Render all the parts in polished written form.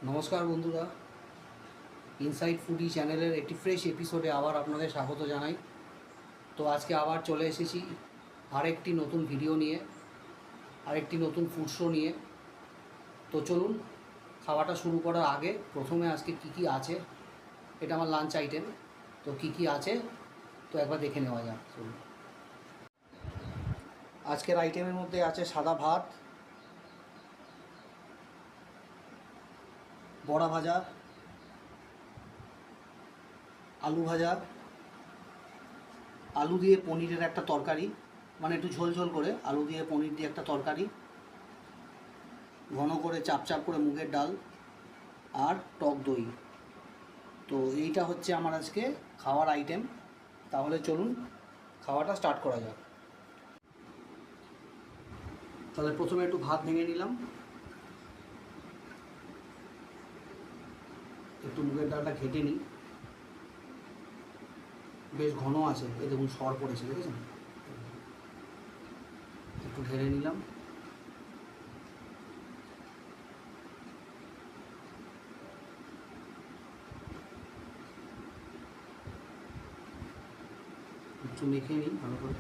নমস্কার বন্ধুরা, inside foodie চ্যানেলের একটি ফ্রেশ এপিসোডে আবার আপনাদের স্বাগত জানাই। তো আজকে আবার চলে এসেছি আরেকটি নতুন ভিডিও নিয়ে, আরেকটি নতুন ফুড শো নিয়ে। তো চলুন, খাওয়াটা শুরু করার আগে প্রথমে আজকে কি আছে, এটা আমার লাঞ্চ আইটেম, তো কি আছে তো একবার দেখে নেওয়া যাক। চলুন। আজকের আইটেমের মধ্যে আছে সাদা ভাত, বড়া ভাজা, আলু ভাজা, আলু দিয়ে পনিরের একটা তরকারি, মানে একটু ঝোল ঝোল করে আলু দিয়ে পনির দিয়ে একটা তরকারি, ঘন করে চাপ চাপ করে মুগের ডাল আর টক দই। তো এইটা হচ্ছে আমার আজকে খাওয়ার আইটেম। তাহলে চলুন খাওয়াটা স্টার্ট করা যাক। তাহলে প্রথমে একটু ভাত ভেঙে নিলাম, একটু মুগের ডালটা ঘেটে নিই। বেশ ঘন আছে, এই দেখুন সর পড়েছে, দেখেছেন? একটু ঢেলে নিলাম। একটু মেখে নিই ভালো করে।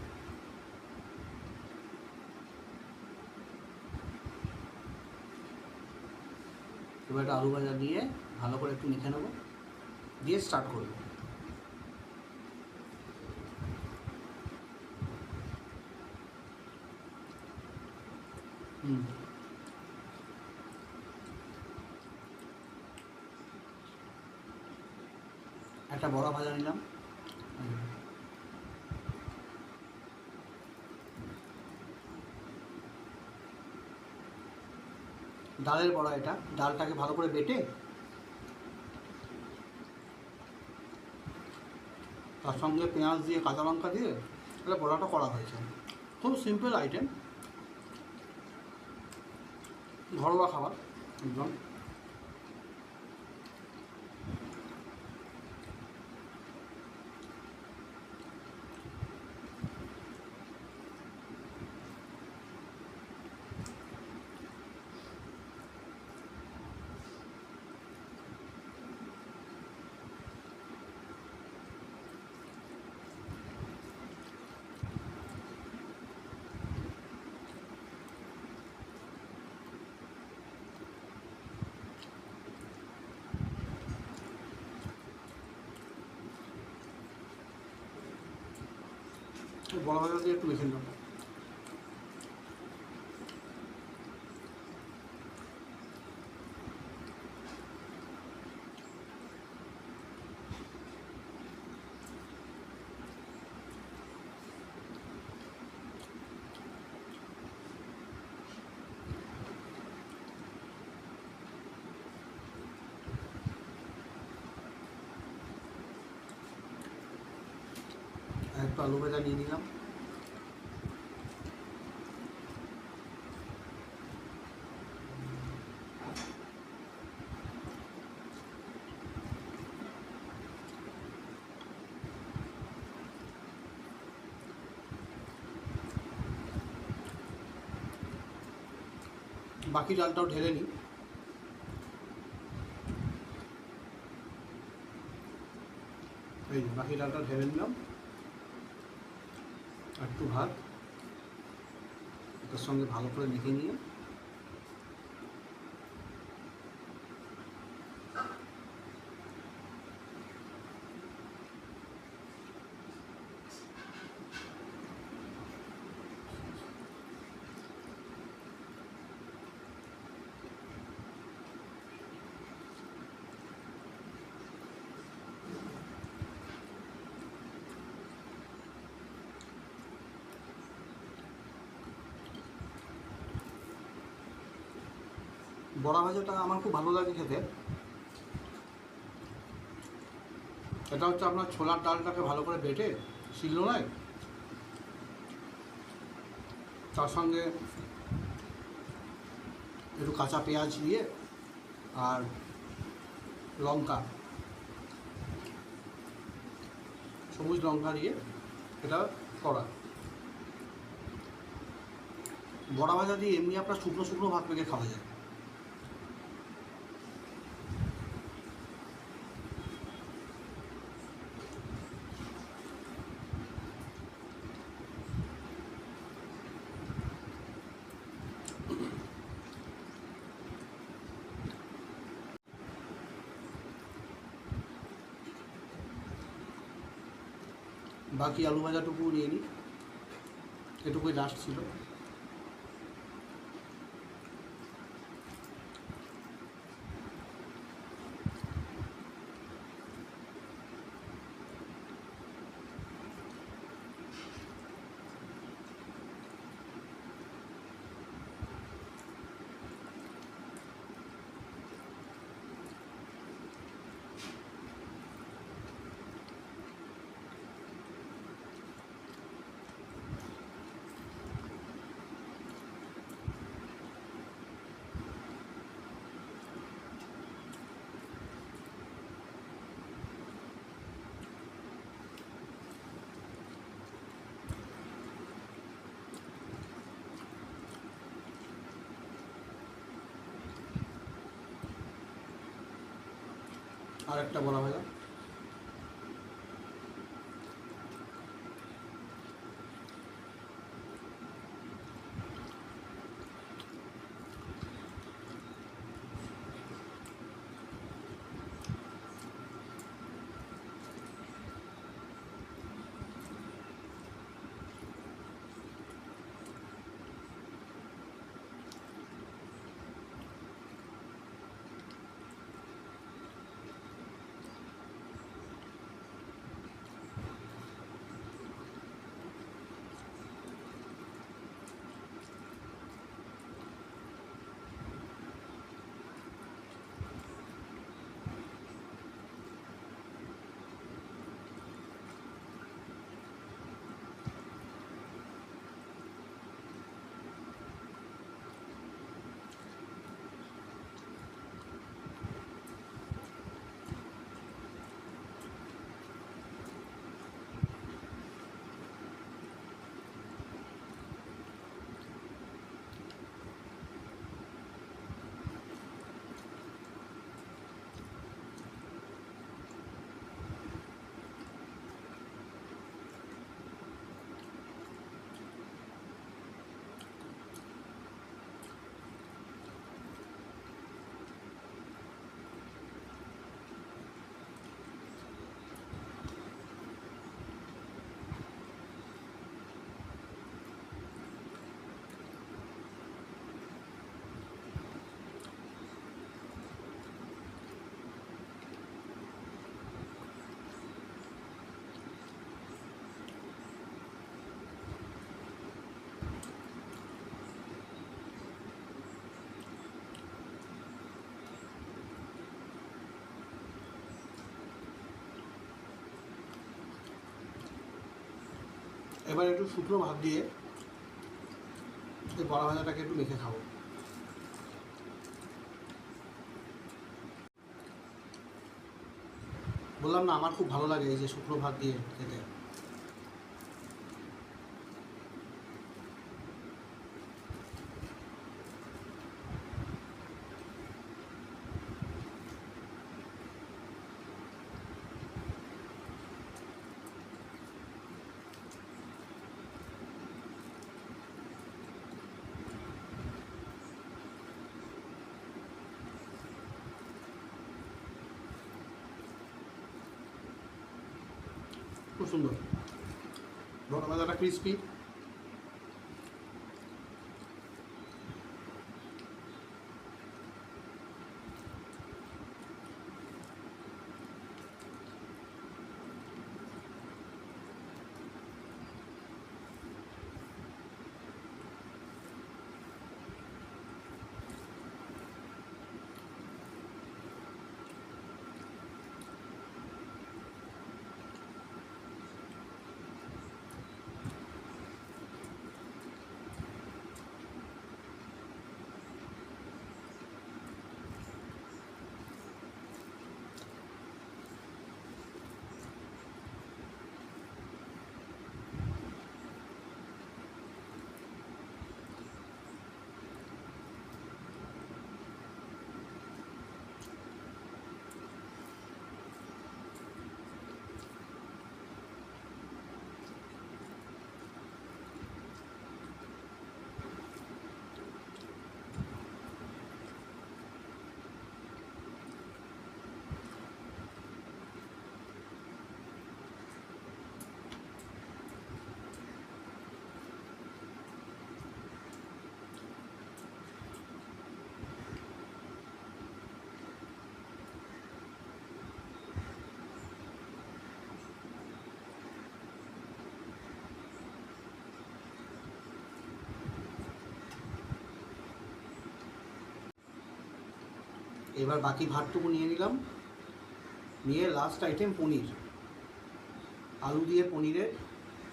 এবার একটা আলু ভাজা দিয়ে ভালো করে একটু মেখে নেবো, দিয়ে স্টার্ট করবো। একটা বড়া ভাজা নিলাম। ডালের বড়া, এটা ডালটাকে ভালো করে বেটে তার সঙ্গে পেঁয়াজ দিয়ে কাঁচা লঙ্কা দিয়ে এটা বড়াটা করা হয়েছে। খুব সিম্পল আইটেম, ঘরোয়া খাবার একদম। বড় ভাজা দিয়ে একটু মেখে নিলাম। একটু আলু ভাজা নিয়ে নিলাম। বাকি ডালটাও ঢেলে নিই। এই বাকি ডালটা ঢেলে নিলাম। একটু ভাত এটার সঙ্গে ভালো করে মেখে নিয়ে বড়া ভাজাটা আমার খুব ভালো লাগে খেতে। এটা হচ্ছে আপনার ছোলার ডালটাকে ভালো করে বেটে শিলনোড়ায়, তার সঙ্গে একটু কাঁচা পেঁয়াজ দিয়ে আর লঙ্কা, সবুজ লঙ্কা দিয়ে এটা করা। বড়া ভাজা দিয়ে এমনি আপনার শুকনো শুকনো ভাত মেখে খাওয়া যায়। বাকি আলু ভাজাটুকু নিয়ে নিই, এটুকুই লাস্ট ছিল। আর একটা বড়া ভাজা। এবার একটু শুকনো ভাত দিয়ে এই বড়া ভাজাটাকে একটু মেখে খাবো। বললাম না, আমার খুব ভালো লাগে এই যে শুকনো ভাত দিয়ে খেতে। খুব সুন্দর বড়া ভাজাটা, ক্রিসপি। এবার বাকি ভাতটুকু নিয়ে নিলাম, নিয়ে লাস্ট আইটেম পনির, আলু দিয়ে পনিরের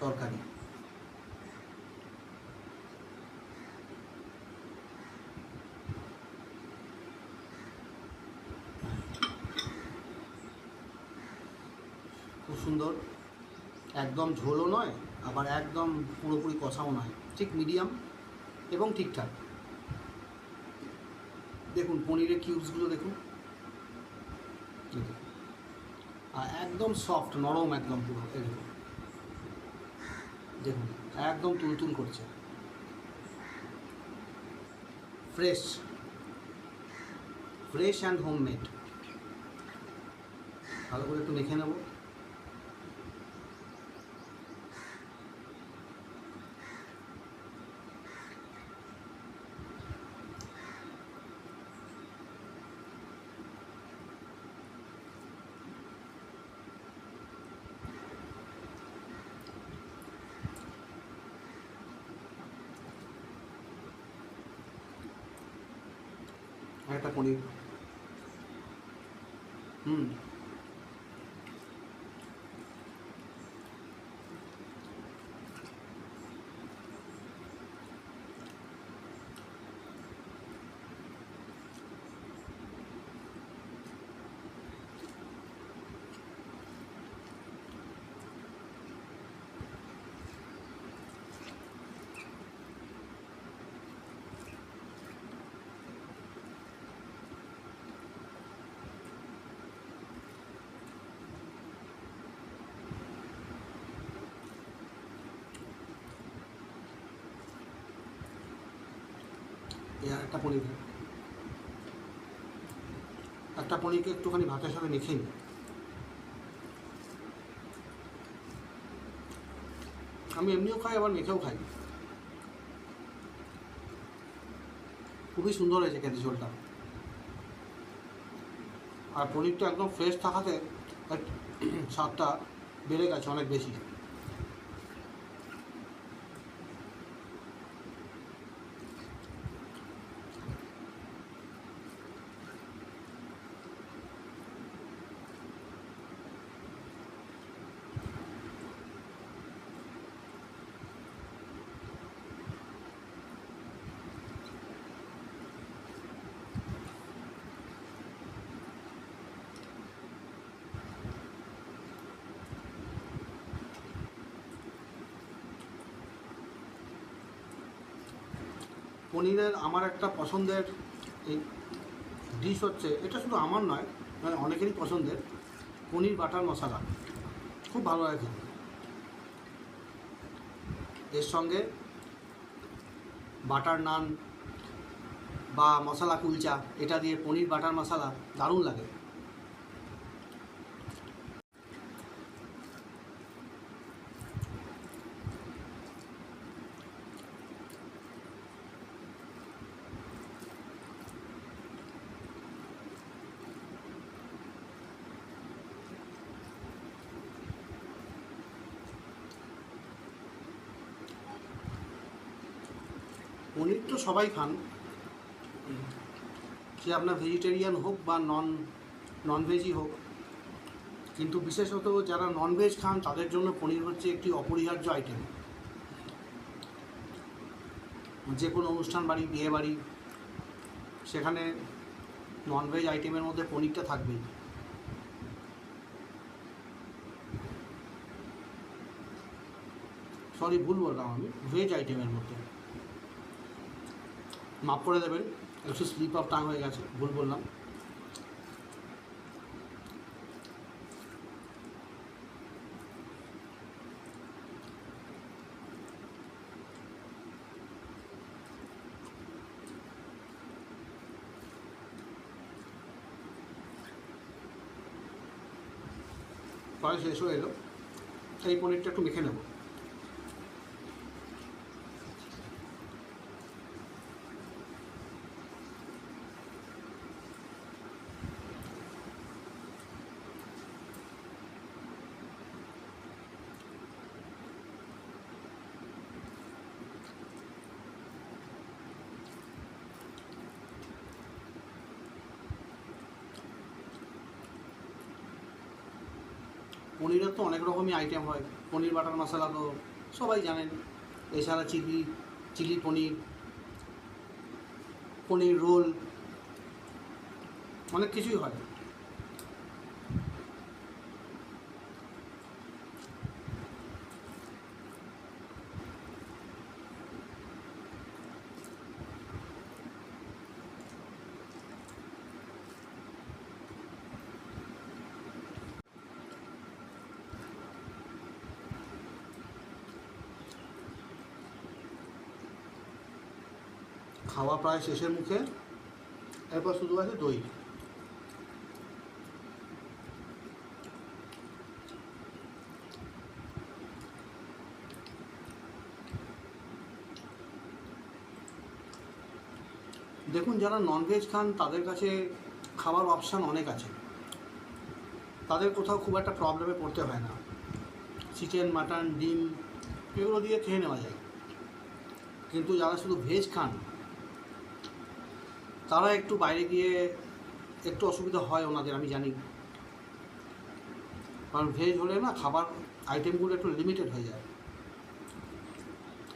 তরকারি। খুব সুন্দর, একদম ঝোলও নয় আবার একদম পুরোপুরি কষাও নয়, ঠিক মিডিয়াম এবং ঠিকঠাক। দেখুন পনিরের কিউবসগুলো দেখুন, আর একদম সফট নরম, একদম পুরো এরকম দেখুন, একদম তুলতুল করছে, ফ্রেশ ফ্রেশ অ্যান্ড হোমমেড। ভালো করে একটু মেখে নেব। একটা পনির, একটা পনির, একটা পনিরকে একটুখানি ভাতের সাথে মেখে নিই। আমি এমনিও খাই, আবার মেখেও খাই। খুবই সুন্দর হয়েছে খেতে ঝোলটা, আর পনিরটা একদম ফ্রেশ থাকাতে স্বাদটা বেড়ে গেছে অনেক বেশি। পনিরের আমার একটা পছন্দের এই ডিশ হচ্ছে, এটা শুধু আমার নয়, মানে অনেকেরই পছন্দের, পনির বাটার মশলা। খুব ভালো লাগে খেতে। এর সঙ্গে বাটার নান বা মশলা কুলচা, এটা দিয়ে পনির বাটার মশলা দারুণ লাগে। পনির তো সবাই খান, সে আপনার ভেজিটেরিয়ান হোক বা ননভেজই হোক, কিন্তু বিশেষত যারা ননভেজ খান তাদের জন্য পনির হচ্ছে একটি অপরিহার্য আইটেম। যে কোনো অনুষ্ঠান বাড়ি, বিয়ে বাড়ি, সেখানে ননভেজ আইটেমের মধ্যে পনিরটা থাকবেই। সরি, ভুল বললাম, আমি ভেজ আইটেমের মধ্যে, মাফ করে দেবেন, একটু স্লিপ অফ টাং হয়ে গেছে, ভুল বললাম। প্রায় শেষ হয়ে এলো, এই পনিরটা একটু মেখে নেব। পনিরের তো অনেক রকমই আইটেম হয়, পনির বাটার মশলা তো সবাই জানেন, এছাড়া চিলি পনির, পনির রোল, অনেক কিছুই হয়। খাওয়া প্রায় শেষের মুখে, এরপর শুধু আছে দই। দেখুন, যারা ননভেজ খান তাদের কাছে খাবার অপশান অনেক আছে, তাদের কোথাও খুব একটা প্রবলেমে পড়তে হয় না, চিকেন, মাটন, ডিম এগুলো দিয়ে খেয়ে নেওয়া যায়। কিন্তু যারা শুধু ভেজ খান তারা একটু বাইরে গিয়ে একটু অসুবিধা হয় ওনাদের, আমি জানি, কারণ ভেজ হলে না খাবার আইটেমগুলো একটু লিমিটেড হয়ে যায়,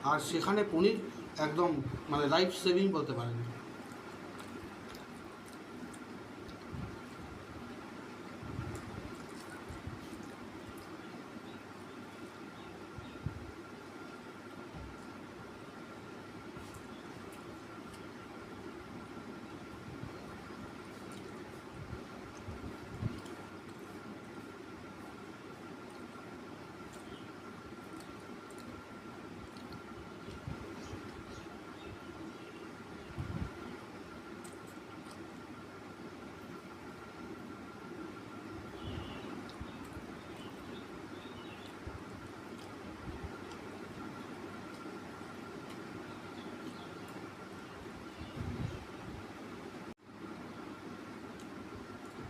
আর সেখানে পনির একদম মানে লাইফ সেভিং বলতে পারেন।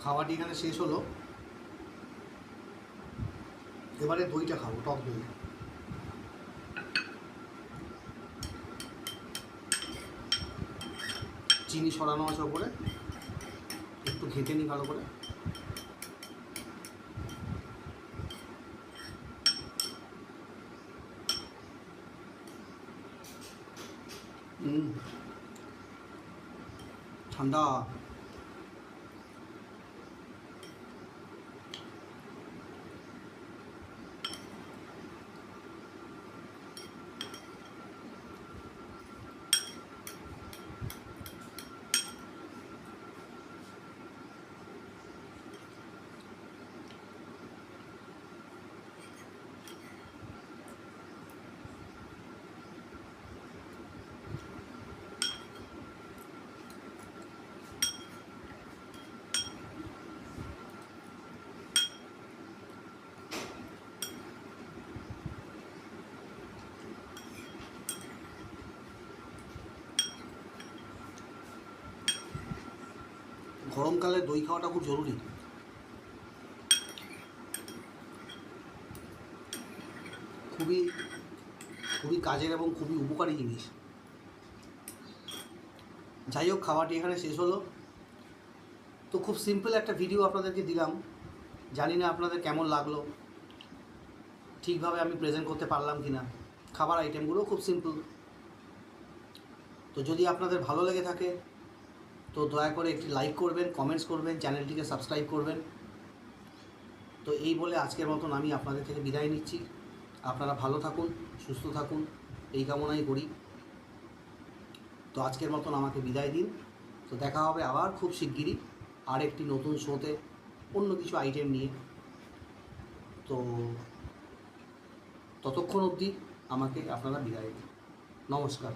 খাওয়াটি এখানে শেষ হলো, এবারে দইটা খাবো, টক দই। চিনি সরানো আছে ওপরে, একটু ঘেঁটে নিই ভালো করে। ঠান্ডা। গরমকালে দই খাওয়াটা খুব জরুরি, খুবই খুবই কাজের এবং খুবই উপকারী জিনিস। যাই হোক, খাওয়াটি এখানে শেষ হলো। তো খুব সিম্পল একটা ভিডিও আপনাদেরকে দিলাম, জানি না আপনাদের কেমন লাগলো, ঠিকভাবে আমি প্রেজেন্ট করতে পারলাম কি না। খাবার আইটেমগুলো খুব সিম্পল। তো যদি আপনাদের ভালো লেগে থাকে তো দয়া করে একটি লাইক করবেন, কমেন্টস করবেন, চ্যানেলটিকে সাবস্ক্রাইব করবেন। তো এই বলে আজকের মতন আমি আপনাদের থেকে বিদায় নিচ্ছি। আপনারা ভালো থাকুন, সুস্থ থাকুন, এই কামনাই করি। তো আজকের মতন আমাকে বিদায় দিন। তো দেখা হবে আবার খুব শিগগিরই আরেকটি নতুন শোতে, অন্য কিছু আইটেম নিয়ে। তো ততক্ষণ অবধি আমাকে আপনারা বিদায় দিন। নমস্কার।